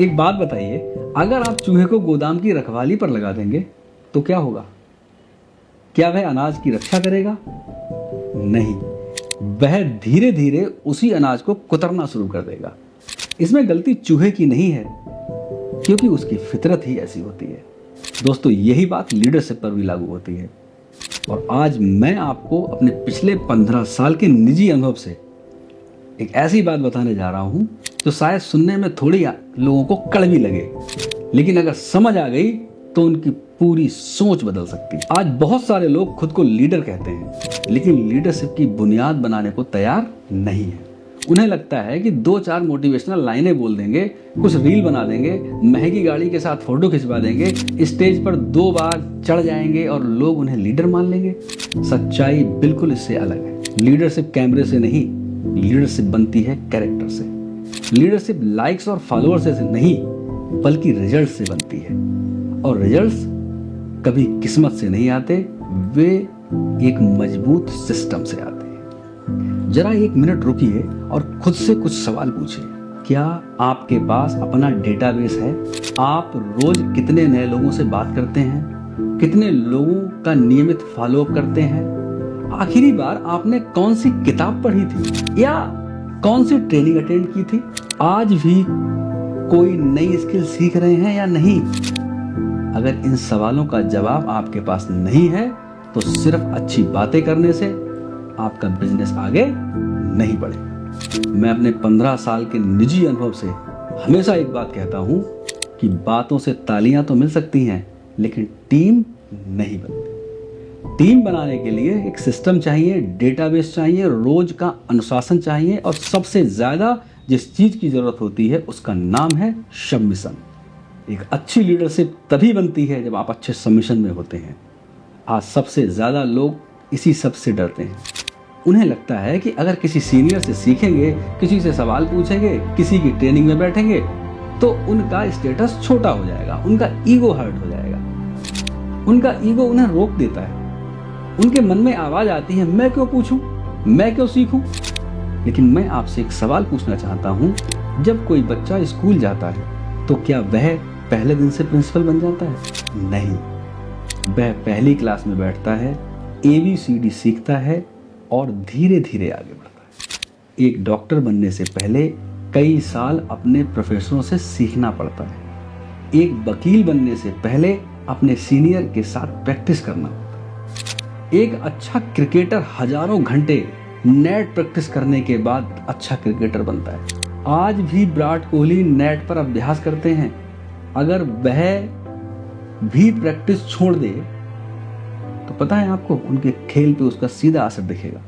एक बात बताइए, अगर आप चूहे को गोदाम की रखवाली पर लगा देंगे तो क्या होगा? क्या वह अनाज की रक्षा करेगा? नहीं, वह धीरे धीरे उसी अनाज को कुतरना शुरू कर देगा। इसमें गलती चूहे की नहीं है, क्योंकि उसकी फितरत ही ऐसी होती है। दोस्तों, यही बात लीडरशिप पर भी लागू होती है। और आज मैं आपको अपने पिछले 15 साल के निजी अनुभव से एक ऐसी बात बताने जा रहा हूं जो शायद सुनने में थोड़ी लोगों को कड़वी लगे, लेकिन अगर समझ आ गई तो उनकी पूरी सोच बदल सकती है। आज बहुत सारे लोग खुद को लीडर कहते हैं, लेकिन लीडरशिप की बुनियाद बनाने को तैयार नहीं है। उन्हें लगता है कि 2-4 मोटिवेशनल लाइनें बोल देंगे, कुछ रील बना देंगे, महंगी गाड़ी के साथ फोटो खिंचवा देंगे, स्टेज पर 2 बार चढ़ जाएंगे और लोग उन्हें लीडर मान लेंगे। सच्चाई बिल्कुल इससे अलग है। लीडरशिप कैमरे से नहीं, लीडरशिप बनती है कैरेक्टर से। लीडरशिप लाइक्स और फॉलोअर्स से नहीं, बल्कि रिजल्ट से बनती है। और रिजल्ट्स कभी किस्मत से नहीं आते, वे एक मजबूत सिस्टम से आते हैं। जरा 1 मिनट रुकिए और खुद से कुछ सवाल पूछिए। क्या आपके पास अपना डेटाबेस है? आप रोज कितने नए लोगों से बात करते हैं? कितने लोगों का नियमित फॉलोअप करते हैं? आखिरी बार आपने कौन सी किताब पढ़ी थी या कौन सी ट्रेनिंग अटेंड की थी? आज भी कोई नई स्किल सीख रहे हैं या नहीं? अगर इन सवालों का जवाब आपके पास नहीं है तो सिर्फ अच्छी बातें करने से आपका बिजनेस आगे नहीं बढ़ेगा। मैं अपने 15 साल के निजी अनुभव से हमेशा एक बात कहता हूं कि बातों से तालियां तो मिल सकती हैं, लेकिन टीम नहीं बनती। टीम बनाने के लिए एक सिस्टम चाहिए, डेटाबेस चाहिए, रोज का अनुशासन चाहिए, और सबसे ज्यादा जिस चीज की जरूरत होती है उसका नाम है सबमिशन। एक अच्छी लीडरशिप तभी बनती है जब आप अच्छे सबमिशन में होते हैं। आज सबसे ज्यादा लोग इसी सब से डरते हैं। उन्हें लगता है कि अगर किसी सीनियर से सीखेंगे, किसी से सवाल पूछेंगे, किसी की ट्रेनिंग में बैठेंगे तो उनका स्टेटस छोटा हो जाएगा, उनका ईगो हर्ट हो जाएगा। उनका ईगो उन्हें रोक देता है। उनके मन में आवाज आती है, मैं क्यों पूछूं, मैं क्यों सीखूं? लेकिन मैं आपसे एक सवाल पूछना चाहता हूं, जब कोई बच्चा स्कूल जाता है तो क्या वह पहले दिन से प्रिंसिपल बन जाता है? नहीं, वह पहली क्लास में बैठता है, ABCD सीखता है और धीरे धीरे आगे बढ़ता है। एक डॉक्टर बनने से पहले कई साल अपने प्रोफेसरों से सीखना पड़ता है। एक वकील बनने से पहले अपने सीनियर के साथ प्रैक्टिस करना पड़ता है। एक अच्छा क्रिकेटर हजारों घंटे नेट प्रैक्टिस करने के बाद अच्छा क्रिकेटर बनता है। आज भी विराट कोहली नेट पर अभ्यास करते हैं। अगर वह भी प्रैक्टिस छोड़ दे तो पता है आपको, उनके खेल पे उसका सीधा असर दिखेगा।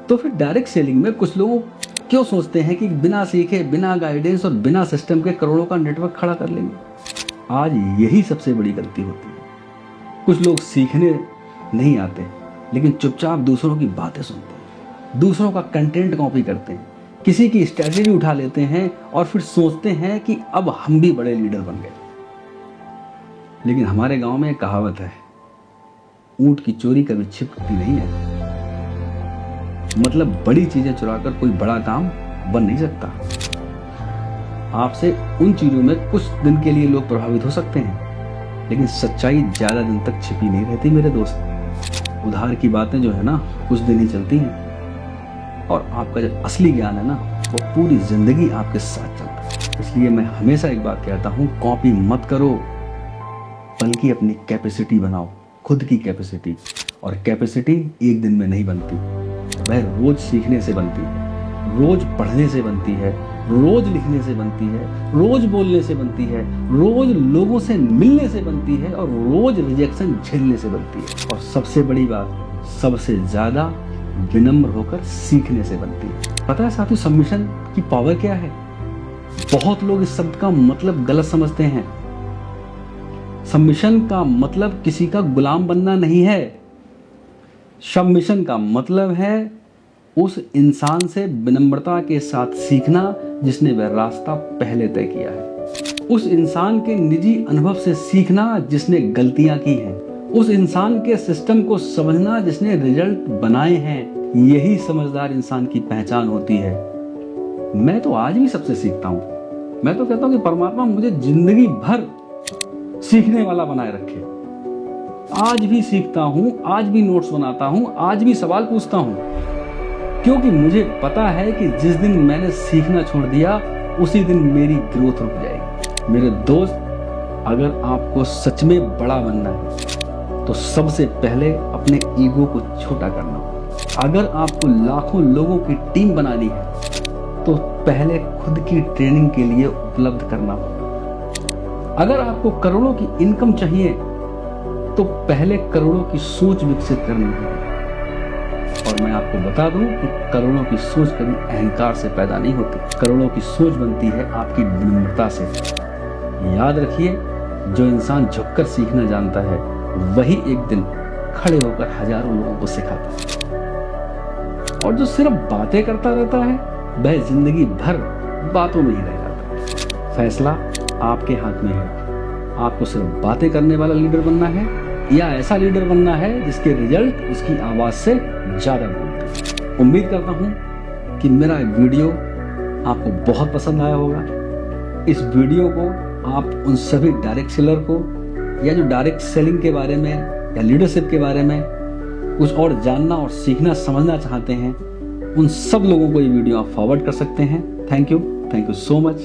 तो फिर डायरेक्ट सेलिंग में कुछ लोग क्यों सोचते हैं कि बिना सीखे, बिना गाइडेंस और बिना सिस्टम के करोड़ों का नेटवर्क खड़ा कर लेंगे? आज यही सबसे बड़ी गलती होती है। कुछ लोग सीखने नहीं आते, लेकिन चुपचाप दूसरों की बातें सुनते हैं, दूसरों का कंटेंट कॉपी करते हैं, किसी की स्ट्रेटेजी उठा लेते हैं और फिर सोचते हैं कि अब हम भी बड़े लीडर बन गए। लेकिन हमारे गांव में एक कहावत है, ऊंट की चोरी कभी छिपती नहीं है। मतलब बड़ी चीजें चुराकर कोई बड़ा काम बन नहीं सकता। आपसे उन चीजों में कुछ दिन के लिए लोग प्रभावित हो सकते हैं, लेकिन सच्चाई ज्यादा दिन तक छिपी नहीं रहती मेरे दोस्त। उधार की बातें जो है ना, कुछ दिन ही चलती हैं, और आपका जो असली ज्ञान है ना, वो पूरी जिंदगी आपके साथ चलता है। इसलिए मैं हमेशा एक बात कहता हूँ, कॉपी मत करो, बल्कि अपनी कैपेसिटी बनाओ, खुद की कैपेसिटी। और कैपेसिटी एक दिन में नहीं बनती, वह रोज सीखने से बनती है, रोज पढ़ने से बनती है, रोज लिखने से बनती है, रोज बोलने से बनती है, रोज लोगों से मिलने से बनती है, और रोज रिजेक्शन झेलने से बनती है। और सबसे बड़ी बात, सबसे ज्यादा विनम्र होकर सीखने से बनती है। पता है साथियों, सबमिशन की पावर क्या है? बहुत लोग इस शब्द का मतलब गलत समझते हैं। सबमिशन का मतलब किसी का गुलाम बनना नहीं है। सबमिशन का मतलब है उस इंसान से विनम्रता के साथ सीखना जिसने वह रास्ता पहले तय किया है। उस इंसान के निजी अनुभव से सीखना जिसने गलतियां की हैं। उस इंसान के सिस्टम को समझना जिसने रिजल्ट बनाए हैं। यही समझदार इंसान की पहचान होती है। मैं तो आज भी सबसे सीखता हूँ, मैं तो कहता हूं कि परमात्मा मुझे जिंदगी भर सीखने वाला बनाए रखे। आज भी सीखता हूं, आज भी नोट्स बनाता हूं, आज भी सवाल पूछता हूं, क्योंकि मुझे पता है कि जिस दिन मैंने सीखना छोड़ दिया उसी दिन मेरी ग्रोथ रुक जाएगी। मेरे दोस्त, अगर आपको सच में बड़ा बनना है तो सबसे पहले अपने ईगो को छोटा करना होगा। अगर आपको लाखों लोगों की टीम बनानी है तो पहले खुद की ट्रेनिंग के लिए उपलब्ध करना होगा। अगर आपको करोड़ों की इनकम चाहिए तो पहले करोड़ों की सोच विकसित करनी होगी। और मैं आपको बता दूं कि करोड़ों की सोच कभी अहंकार से पैदा नहीं होती। करोड़ों की सोच बनती है आपकी विनम्रता से। याद रखिए, जो इंसान झुककर सीखना जानता है वही एक दिन खड़े होकर हजारों लोगों को सिखाता है। और जो सिर्फ बातें करता रहता है वह जिंदगी भर बातों में ही रह जाता है। फैसला आपके हाथ में है। आपको सिर्फ बातें करने वाला लीडर बनना है या ऐसा लीडर बनना है जिसके रिजल्ट उसकी आवाज से ज्यादा बोलते हैं। उम्मीद करता हूं कि मेरा वीडियो आपको बहुत पसंद आया होगा। इस वीडियो को आप उन सभी डायरेक्ट सेलर को या जो डायरेक्ट सेलिंग के बारे में या लीडरशिप के बारे में कुछ और जानना और सीखना समझना चाहते हैं, उन सब लोगों को ये वीडियो आप फॉरवर्ड कर सकते हैं। Thank you so much.